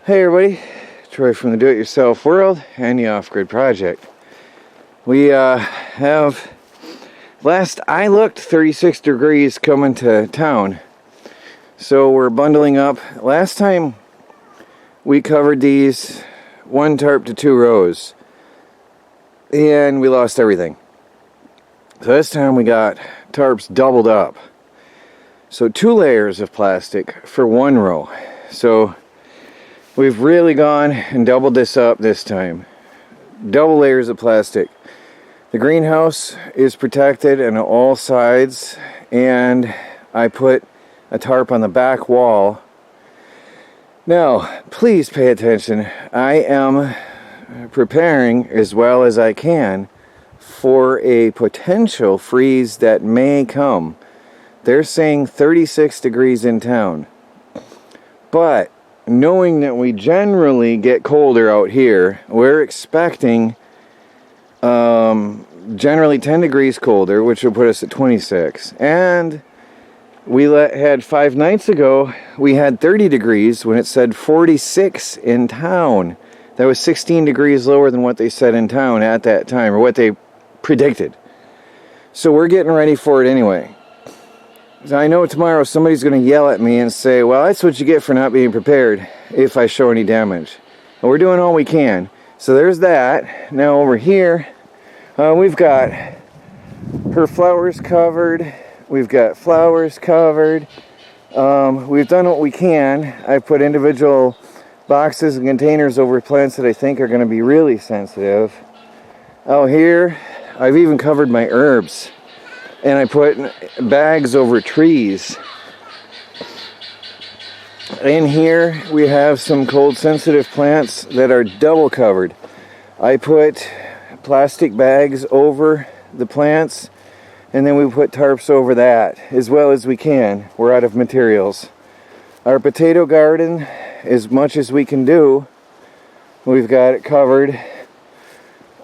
Hey everybody, Troy from the Do-It-Yourself World and the Off-Grid Project. We have, last I looked, 36 degrees coming to town. So we're bundling up. Last time we covered these 1 tarp to 2 rows and we lost everything. So this time we got tarps doubled up. So 2 layers of plastic for 1 row. So we've really gone and doubled this up this time. Double layers of plastic. The greenhouse is protected on all sides, and I put a tarp on the back wall. Now, please pay attention. I am preparing as well as I can for a potential freeze that may come. They're saying 36 degrees in town. But knowing that we generally get colder out here, we're expecting generally 10 degrees colder, which will put us at 26. And we had 5 nights ago, we had 30 degrees when it said 46 in town. That was 16 degrees lower than what they said in town at that time, or what they predicted. So we're getting ready for it anyway. I know tomorrow somebody's going to yell at me and say, well, that's what you get for not being prepared if I show any damage. But we're doing all we can. So there's that. Now over here, we've got her flowers covered. We've got flowers covered. We've done what we can. I put individual boxes and containers over plants that I think are going to be really sensitive. Out here, I've even covered my herbs. And I put bags over trees. In here we have some cold sensitive plants that are double covered. I put plastic bags over the plants, and then we put tarps over that as well as we can. We're out of materials. Our potato garden, as much as we can do, we've got it covered.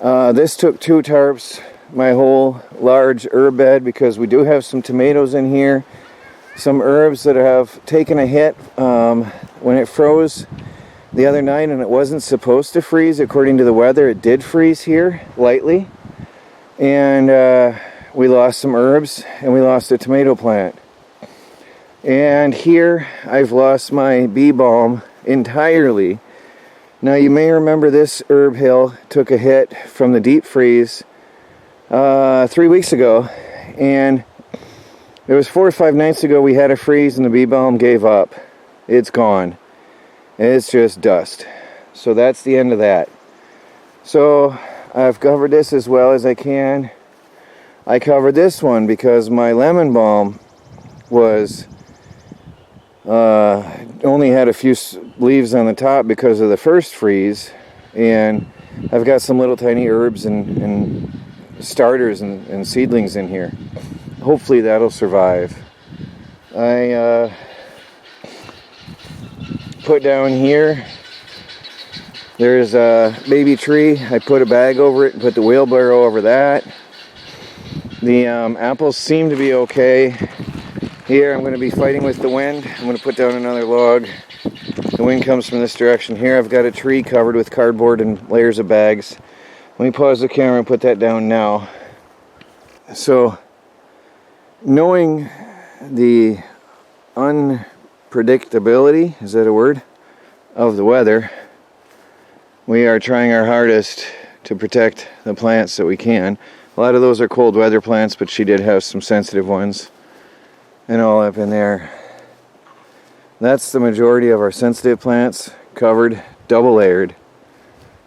This took 2 tarps. My whole large herb bed, because we do have some tomatoes in here, some herbs that have taken a hit when it froze the other night, and it wasn't supposed to freeze. According to the weather, it did freeze here lightly, and we lost some herbs and we lost a tomato plant. And here I've lost my bee balm entirely. Now you may remember this herb hill took a hit from the deep freeze 3 weeks ago, and it was 4 or 5 nights ago we had a freeze and the bee balm gave up. It's gone. It's just dust. So that's the end of that. So I've covered this as well as I can. I covered this one because my lemon balm was only had a few leaves on the top because of the first freeze, and I've got some little tiny herbs and starters and seedlings in here. Hopefully that'll survive. I put down here, there's a baby tree. I put a bag over it and put the wheelbarrow over that. The apples seem to be okay. Here I'm going to be fighting with the wind. I'm going to put down another log. The wind comes from this direction. Here I've got a tree covered with cardboard and layers of bags. Let me pause the camera and put that down now. So, knowing the unpredictability, is that a word, of the weather, we are trying our hardest to protect the plants that we can. A lot of those are cold weather plants, but she did have some sensitive ones and all up in there. That's the majority of our sensitive plants covered, double layered.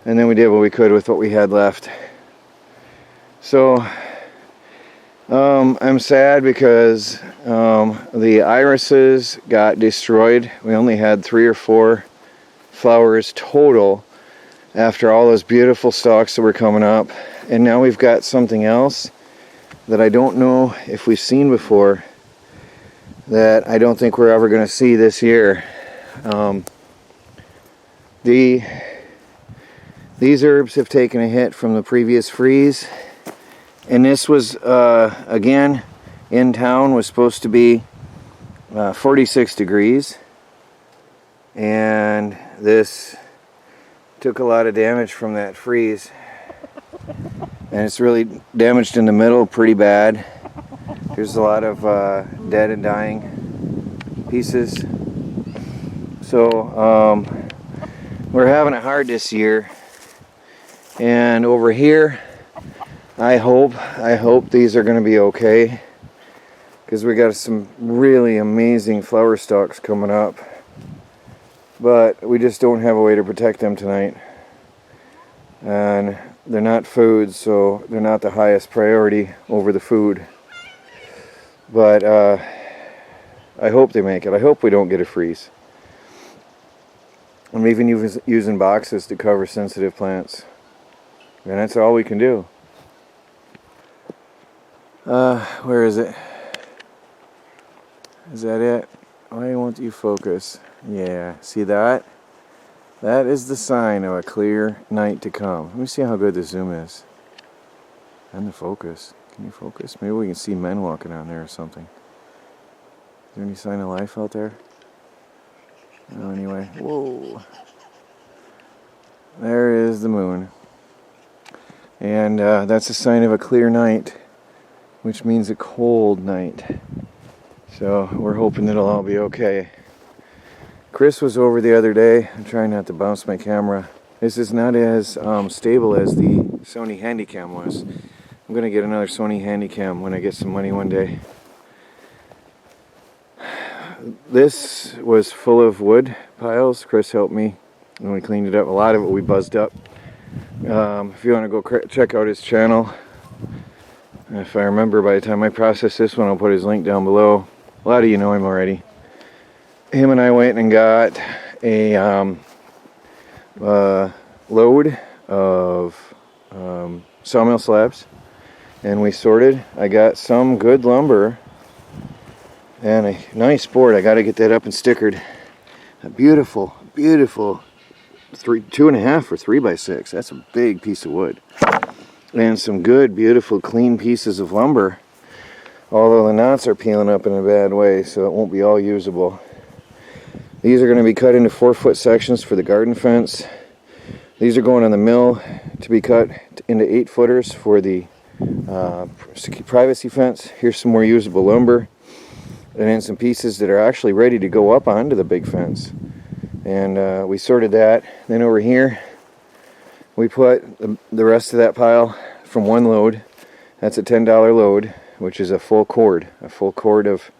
And then we did what we could with what we had left. So I'm sad because the irises got destroyed. We only had 3 or 4 flowers total after all those beautiful stalks that were coming up. And now we've got something else that I don't know if we've seen before, that I don't think we're ever going to see this year. These herbs have taken a hit from the previous freeze, and this was again in town was supposed to be 46 degrees, and this took a lot of damage from that freeze, and it's really damaged in the middle pretty bad. There's a lot of dead and dying pieces. So we're having it hard this year. And over here, I hope these are going to be okay, because we got some really amazing flower stalks coming up, but we just don't have a way to protect them tonight, and they're not food, so they're not the highest priority over the food. But I hope they make it. I hope we don't get a freeze. I'm even using boxes to cover sensitive plants, and that's all we can do. Where is it? Is that it? Why won't you focus? Yeah, see that? That is the sign of a clear night to come. Let me see how good the zoom is. And the focus. Can you focus? Maybe we can see men walking down there or something. Is there any sign of life out there? Oh, anyway. Whoa. There is the moon. And that's a sign of a clear night, which means a cold night. So we're hoping it'll all be okay. Chris was over the other day. I'm trying not to bounce my camera. This is not as stable as the Sony Handycam was. I'm going to get another Sony Handycam when I get some money one day. This was full of wood piles. Chris helped me and we cleaned it up. A lot of it we buzzed up. If you want to go check out his channel, if I remember by the time I process this one, I'll put his link down below. A lot of you know him already. Him and I went and got a load of sawmill slabs, and we sorted. I got some good lumber and a nice board. I got to get that up and stickered. A beautiful, beautiful 2.5 or 3x6. That's a big piece of wood. And some good, beautiful, clean pieces of lumber. Although the knots are peeling up in a bad way, so it won't be all usable. These are going to be cut into 4-foot sections for the garden fence. These are going on the mill to be cut into 8-footers for the privacy fence. Here's some more usable lumber. And then some pieces that are actually ready to go up onto the big fence. And we sorted that. Then over here, we put the rest of that pile from one load. That's a $10 load, which is a full cord of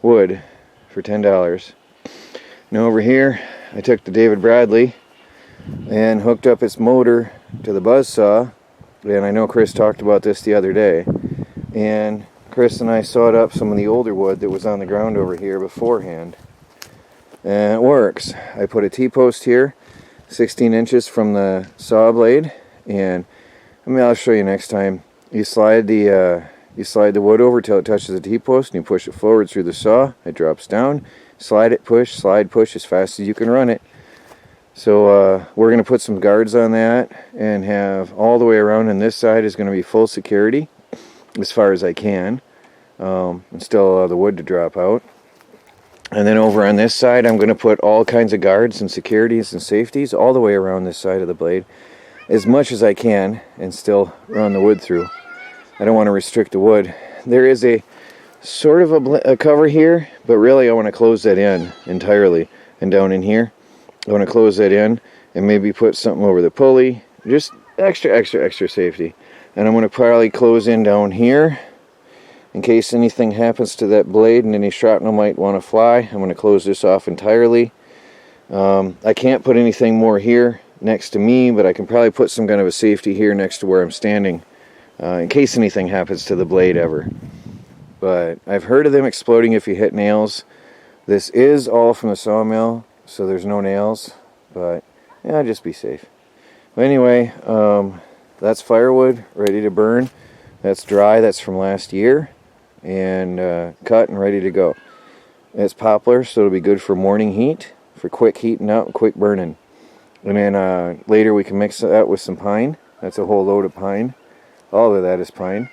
wood for $10. Now over here, I took the David Bradley and hooked up its motor to the buzzsaw. And I know Chris talked about this the other day. And Chris and I sawed up some of the older wood that was on the ground over here beforehand. And it works. I put a T-post here, 16 inches from the saw blade. And I'll show you next time. You slide the wood over till it touches the T-post, and you push it forward through the saw. It drops down. Slide it, push, slide, push as fast as you can run it. So we're going to put some guards on that and have all the way around, and this side is going to be full security as far as I can, and still allow the wood to drop out. And then over on this side, I'm going to put all kinds of guards and securities and safeties all the way around this side of the blade as much as I can, and still run the wood through. I don't want to restrict the wood. There is a sort of a cover here, but really I want to close that in entirely. And down in here, I want to close that in and maybe put something over the pulley, just extra safety. And I'm going to probably close in down here in case anything happens to that blade and any shrapnel might want to fly. I'm going to close this off entirely. I can't put anything more here next to me, but I can probably put some kind of a safety here next to where I'm standing in case anything happens to the blade ever. But I've heard of them exploding if you hit nails. This is all from the sawmill, so there's no nails, but yeah, just be safe. But anyway, that's firewood ready to burn. That's dry, that's from last year, and cut and ready to go. It's poplar, so it'll be good for morning heat, for quick heating out and quick burning. And then later we can mix that with some pine. That's a whole load of pine. All of that is pine.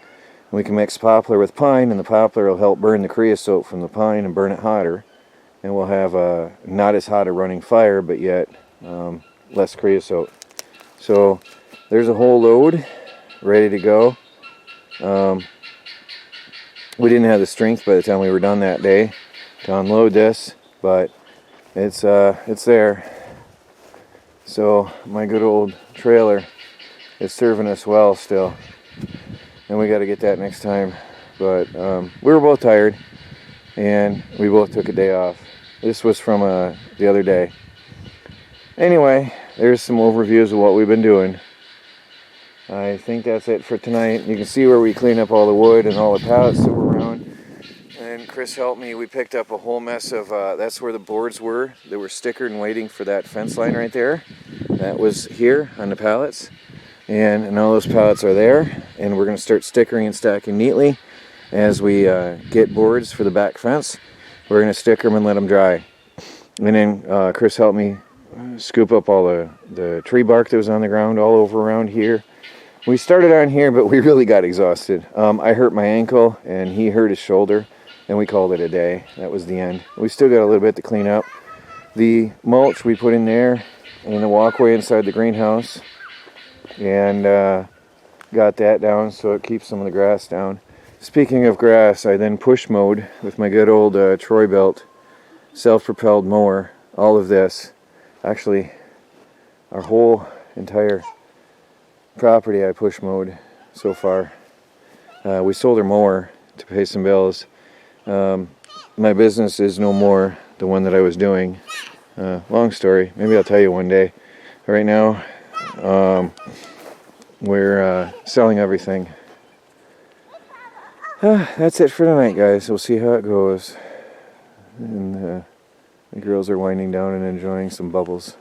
We can mix poplar with pine, and the poplar will help burn the creosote from the pine and burn it hotter. And we'll have not as hot a running fire, but yet less creosote. So there's a whole load ready to go. We didn't have the strength by the time we were done that day to unload this, but it's there. So my good old trailer is serving us well still, and we got to get that next time. But we were both tired, and we both took a day off. This was from the other day. Anyway, there's some overviews of what we've been doing. I think that's it for tonight. You can see where we clean up all the wood and all the pallets that were around. And Chris helped me. We picked up a whole mess of, that's where the boards were. They were stickered and waiting for that fence line right there. That was here on the pallets. And all those pallets are there. And we're going to start stickering and stacking neatly as we get boards for the back fence. We're going to sticker them and let them dry. And then Chris helped me scoop up all the tree bark that was on the ground all over around here. We started on here, but we really got exhausted. I hurt my ankle, and he hurt his shoulder, and we called it a day. That was the end. We still got a little bit to clean up. The mulch we put in there in the walkway inside the greenhouse, and got that down so it keeps some of the grass down. Speaking of grass, I then push mowed with my good old Troy Belt self-propelled mower all of this. Actually, our whole entire property I push mowed so far. We sold our mower to pay some bills. My business is no more the one that I was doing. Long story. Maybe I'll tell you one day. Right now, we're selling everything. That's it for tonight, guys. We'll see how it goes. And the girls are winding down and enjoying some bubbles.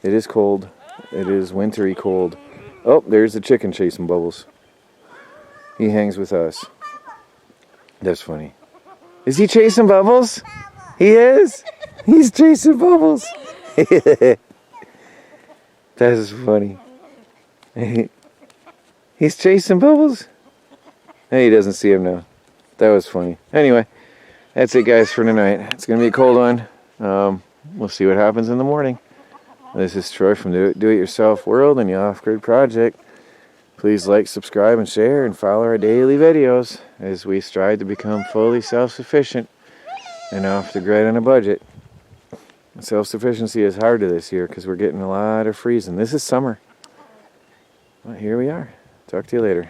It is cold. It is wintry cold. Oh, there's the chicken chasing Bubbles. He hangs with us. That's funny. Is he chasing Bubbles? He is? He's chasing Bubbles. That is funny. He's chasing Bubbles? Hey, he doesn't see him now. That was funny. Anyway, that's it, guys, for tonight. It's going to be a cold one. We'll see what happens in the morning. This is Troy from the Do-It-Yourself World and the Off-Grid Project. Please like, subscribe, and share, and follow our daily videos as we strive to become fully self-sufficient and off the grid on a budget. Self-sufficiency is harder this year because we're getting a lot of freezing. This is summer. Well, here we are. Talk to you later.